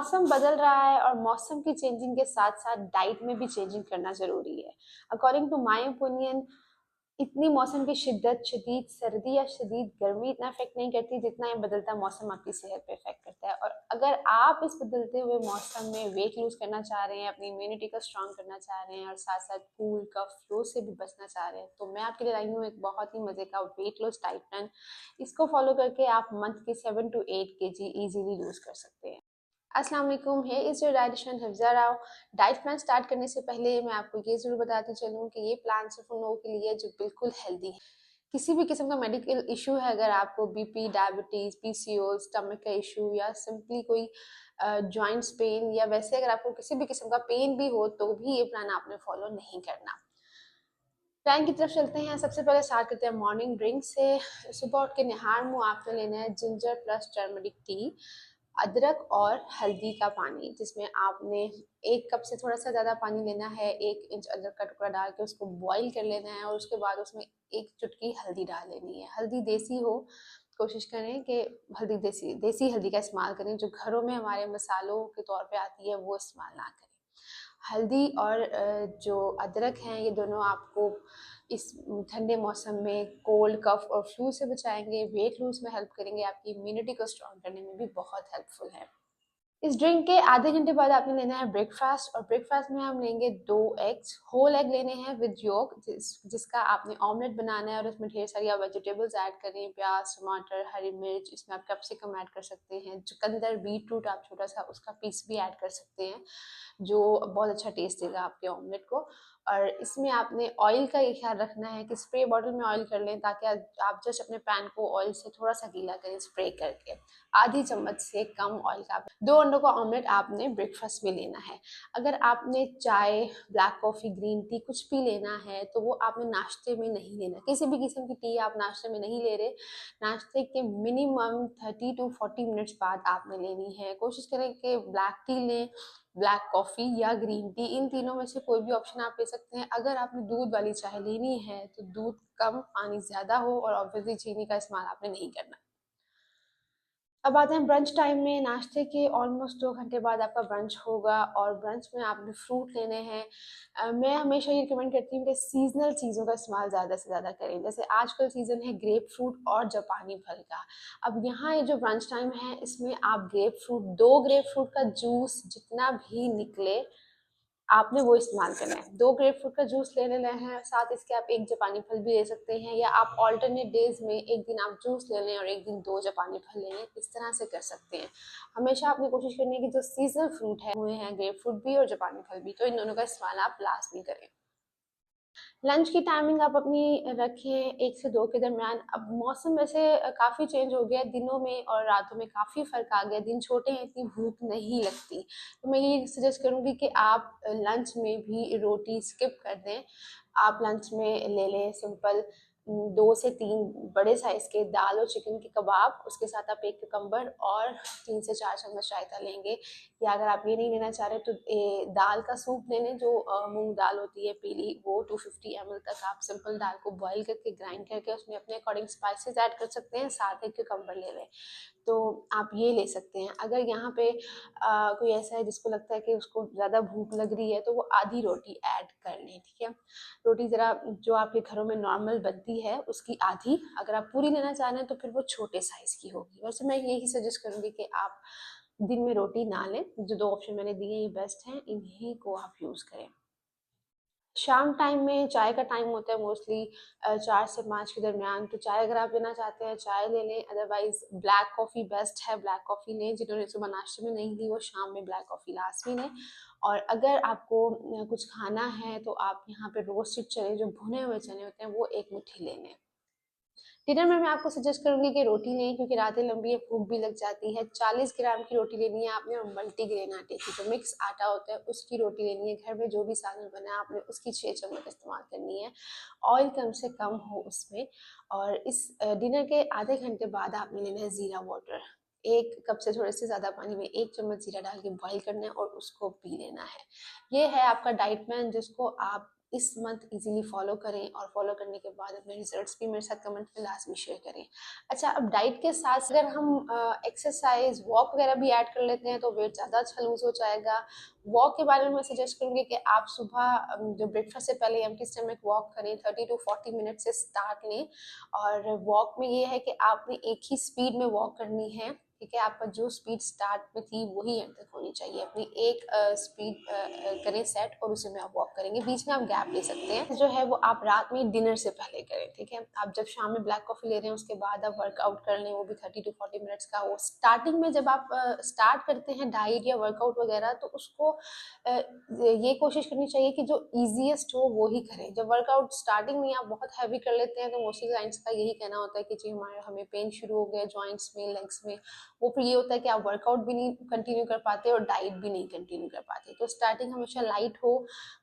मौसम बदल रहा है और मौसम की चेंजिंग के साथ साथ डाइट में भी चेंजिंग करना ज़रूरी है। अकॉर्डिंग टू माय ओपिनियन इतनी मौसम की शिद्दत, शदीद सर्दी या शदीद गर्मी इतना इफ़ेक्ट नहीं करती जितना ये बदलता मौसम आपकी सेहत पे इफ़ेक्ट करता है। और अगर आप इस बदलते हुए मौसम में वेट लूज़ करना चाह रहे हैं, अपनी इम्यूनिटी को स्ट्रॉन्ग करना चाह रहे हैं और साथ-साथ कूल, कफ, फ्लू से भी बचना चाह रहे हैं, तो मैं आपके लिए लाई हूँ एक बहुत ही मज़े का वेट लॉस डाइट प्लान। इसको फॉलो करके आप मंथ के 7 टू 8 केजी ईज़िली लूज़ कर सकते हैं। अस्सलाम वालेकुम, है is your dietitian Hifza Rao. Diet plan start करने से पहले मैं आपको ये ज़रूर बताती चलूँ कि ये प्लान सिर्फ उन लोगों के लिए है जो बिल्कुल हेल्दी है। किसी भी किस्म का मेडिकल इशू है, अगर आपको बीपी, डायबिटीज़, पीसीओएस, स्टमक का इशू या सिंपली कोई जॉइंट्स पेन या वैसे अगर आपको किसी भी किस्म का पेन भी हो तो भी ये प्लान आपने फॉलो नहीं करना। प्लान की तरफ चलते हैं। सबसे पहले स्टार्ट करते हैं मॉर्निंग ड्रिंक से। सुबह उठ के निहार मुँह आपने लेना है जिंजर प्लस टर्मरिक टी, अदरक और हल्दी का पानी, जिसमें आपने 1 कप से थोड़ा-सा ज़्यादा पानी लेना है, 1 इंच अदरक का टुकड़ा डाल के उसको बॉयल कर लेना है और उसके बाद उसमें 1 चुटकी हल्दी डाल लेनी है। हल्दी देसी हो, कोशिश करें कि हल्दी देसी देसी हल्दी का इस्तेमाल करें, जो घरों में हमारे मसालों के तौर पे आती है वो इस्तेमाल ना करें। हल्दी और जो अदरक हैं ये दोनों आपको इस ठंडे मौसम में कोल्ड, कफ और फ्लू से बचाएँगे, वेट लूज़ में हेल्प करेंगे, आपकी इम्यूनिटी को स्ट्रॉन्ग करने में भी बहुत हेल्पफुल है। इस ड्रिंक के आधे घंटे बाद आपने लेना है ब्रेकफास्ट और ब्रेकफास्ट में हम लेंगे 2 एग्स, होल एग लेने हैं विद योक, जिसका आपने ऑमलेट बनाना है और उसमें ढेर सारी आप वेजिटेबल्स ऐड करें, प्याज, टमाटर, हरी मिर्च, इसमें आप कैप्सिकम ऐड कर सकते हैं, चुकंदर, बीटरूट आप छोटा सा उसका पीस भी ऐड कर सकते हैं, जो बहुत अच्छा टेस्ट देगा आपके ऑमलेट को। और इसमें आपने ऑयल का ये ख्याल रखना है कि स्प्रे बॉटल में ऑयल कर लें, ताकि आप जस्ट अपने पैन को ऑयल से थोड़ा सा गीला करें स्प्रे करके। आधी चम्मच से कम ऑयल का 2 अंडों का ऑमलेट आपने ब्रेकफास्ट में लेना है। अगर आपने चाय, ब्लैक कॉफ़ी, ग्रीन टी कुछ भी लेना है तो वो आपने नाश्ते में नहीं लेना। किसी भी किस्म की टी आप नाश्ते में नहीं ले रहे। नाश्ते के मिनिमम 30 टू 40 मिनट्स बाद आपने लेनी है। कोशिश करें कि ब्लैक टी लें, ब्लैक कॉफ़ी या ग्रीन टी, इन तीनों में से कोई भी ऑप्शन आप ले सकते हैं। अगर आपने दूध वाली चाय लेनी है तो दूध कम, पानी ज़्यादा हो और ऑब्वियसली चीनी का इस्तेमाल आपने नहीं करना। अब आते हैं ब्रंच टाइम में। नाश्ते के ऑलमोस्ट 2 घंटे बाद आपका ब्रंच होगा और ब्रंच में आपने फ्रूट लेने हैं। मैं हमेशा ये रिकमेंड करती हूँ कि सीज़नल चीज़ों का इस्तेमाल ज़्यादा से ज़्यादा करें। जैसे आजकल सीज़न है ग्रेप फ्रूट और जापानी फल का। अब यहाँ ये जो ब्रंच टाइम है इसमें आप ग्रेप फ्रूट 2 ग्रेप फ्रूट का जूस जितना भी निकले आपने वो इस्तेमाल करना है। 2 ग्रेपफ्रूट का जूस ले लेना है, साथ इसके आप 1 जापानी फल भी ले सकते हैं, या आप अल्टरनेट डेज़ में 1 दिन आप जूस ले लें और 1 दिन 2 जापानी फल ले लें, इस तरह से कर सकते हैं। हमेशा आपने कोशिश करनी है कि जो सीज़नल फ्रूट है हुए हैं ग्रेपफ्रूट भी और जापानी फल भी, तो इन दोनों का इस्तेमाल आप लाज़मी करें। लंच की टाइमिंग आप अपनी रखें 1 से 2 के दरमियान। अब मौसम वैसे काफ़ी चेंज हो गया है, दिनों में और रातों में काफ़ी फ़र्क आ गया, दिन छोटे हैं, इतनी भूख नहीं लगती। तो मैं ये सजेस्ट करूँगी कि आप लंच में भी रोटी स्किप कर दें। आप लंच में ले लें सिंपल 2 से 3 बड़े साइज़ के दाल और चिकन के कबाब, उसके साथ आप 1 कुकम्बर और 3 से 4 चम्मच रायता लेंगे। या अगर आप ये नहीं लेना चाह रहे तो दाल का सूप ले लें, जो मूँग दाल होती है पीली, वो 250 ml तक आप सिंपल दाल को बॉयल करके ग्राइंड करके उसमें अपने अकॉर्डिंग स्पाइसेस ऐड कर सकते हैं, साथ एक क्यूकम्बर ले लें। तो आप ये ले सकते हैं। अगर यहाँ पे कोई ऐसा है जिसको लगता है कि उसको ज़्यादा भूख लग रही है तो वो आधी रोटी ऐड कर लें, ठीक है? रोटी ज़रा जो आपके घरों में नॉर्मल बनती है उसकी आधी, अगर आप पूरी लेना चाह रहे हैं तो फिर वो छोटे साइज़ की होगी। वैसे मैं यही सजेस्ट करूँगी कि आप दिन में रोटी ना लें। जो 2 ऑप्शन मैंने दिए ये बेस्ट हैं, इन्हीं को आप यूज़ करें। शाम टाइम में चाय का टाइम होता है मोस्टली 4 से 5 के दरमियान, तो चाय अगर आप लेना चाहते हैं चाय ले लें, अदरवाइज़ ब्लैक कॉफ़ी बेस्ट है, ब्लैक कॉफ़ी लें। जिन्होंने सुबह नाश्ते में नहीं ली वो शाम में ब्लैक कॉफ़ी लाज़मी लें। और अगर आपको कुछ खाना है तो आप यहाँ पे रोस्टेड चने, जो भुने हुए चने होते हैं, वो 1 मुट्ठी ले लें। डिनर में मैं आपको सजेस्ट करूँगी कि रोटी लें, क्योंकि रातें लंबी है, भूख भी लग जाती है। 40 ग्राम की रोटी लेनी है आपने और मल्टीग्रेन आटे की, जो मिक्स आटा होता है उसकी रोटी लेनी है। घर में जो भी सालन बना है आपने उसकी 6 चम्मच इस्तेमाल करनी है। ऑयल कम से कम हो उसमें। और इस डिनर के आधे घंटे बाद आपने लेना है ज़ीरा वाटर। 1 कप से थोड़े से ज़्यादा पानी में 1 चम्मच ज़ीरा डाल के बॉयल करना है और उसको पी लेना है। ये है आपका डाइट प्लान, जिसको आप इस मंथ इजीली फॉलो करें और फॉलो करने के बाद अपने रिजल्ट्स भी मेरे साथ कमेंट में लाजमी शेयर करें। अच्छा, अब डाइट के साथ अगर हम एक्सरसाइज वॉक वगैरह भी ऐड कर लेते हैं तो वेट ज़्यादा अच्छा लूज हो जाएगा। वॉक के बारे में मैं सजेस्ट करूँगी कि आप सुबह जो ब्रेकफास्ट से पहले एम्प्टी स्टमक वॉक करें, 30 to 40 मिनट से स्टार्ट लें। और वॉक में ये है कि आपने एक ही स्पीड में वॉक करनी है, ठीक है। आपका जो स्पीड स्टार्ट में थी वही एंड तक होनी चाहिए। अपनी एक स्पीड करें सेट और उसी में आप वॉक करेंगे, बीच में आप गैप ले सकते हैं। जो है वो आप रात में डिनर से पहले करें, ठीक है। आप जब शाम में ब्लैक कॉफी ले रहे हैं उसके बाद आप वर्कआउट कर लें, वो भी 30 to 40 मिनट्स का हो। स्टार्टिंग में जब आप स्टार्ट करते हैं डाइट या वर्कआउट वगैरह तो उसको ये कोशिश करनी चाहिए कि जो ईजीएस्ट हो वो ही करें। जब वर्कआउट स्टार्टिंग में आप बहुत हैवी कर लेते हैं तो मोस्टली क्लाइंट्स का यही कहना होता है कि जी हमें पेन शुरू हो गया जॉइंट्स में, लेग्स में। वो फिर ये होता है कि आप वर्कआउट भी नहीं कंटिन्यू कर पाते और डाइट भी नहीं कंटिन्यू कर पाते। तो स्टार्टिंग हमेशा लाइट हो,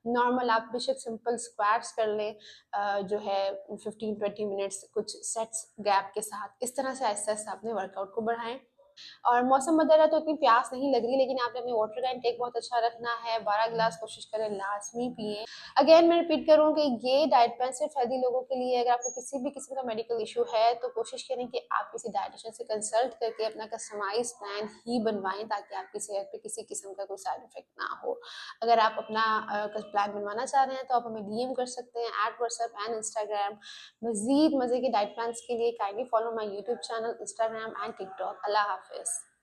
नॉर्मल आप बेशक सिंपल स्क्वाट्स कर लें, जो है 15-20 मिनट्स कुछ सेट्स गैप के साथ। इस तरह से आहिस्ता आहिस्ता अपने वर्कआउट को बढ़ाएं। और मौसम बदल रहा है तो इतनी प्यास नहीं लग रही, लेकिन आपने अपने वाटर का इंटेक बहुत अच्छा रखना है। 12 गिलास कोशिश करें लाजमी पिए। अगेन मैं रिपीट करूँ कि ये डाइट प्लान सिर्फ हेल्दी लोगों के लिए है। अगर आपको किसी भी किस्म का मेडिकल इशू है तो कोशिश करें कि आप किसी डाइटिशियन से कंसल्ट करके अपना कस्टमाइज प्लान ही बनवाएं, ताकि आपकी सेहत पे किसी किस्म का कोई साइड इफेक्ट ना हो। अगर आप अपना प्लान बनवाना चाह रहे हैं तो आप हमें डीएम कर सकते हैं एट व्हाट्सएप एंड इंस्टाग्राम। मजीद मजे के डाइट प्लान के लिए kindly follow my YouTube channel, Instagram and TikTok. Allah Hafiz.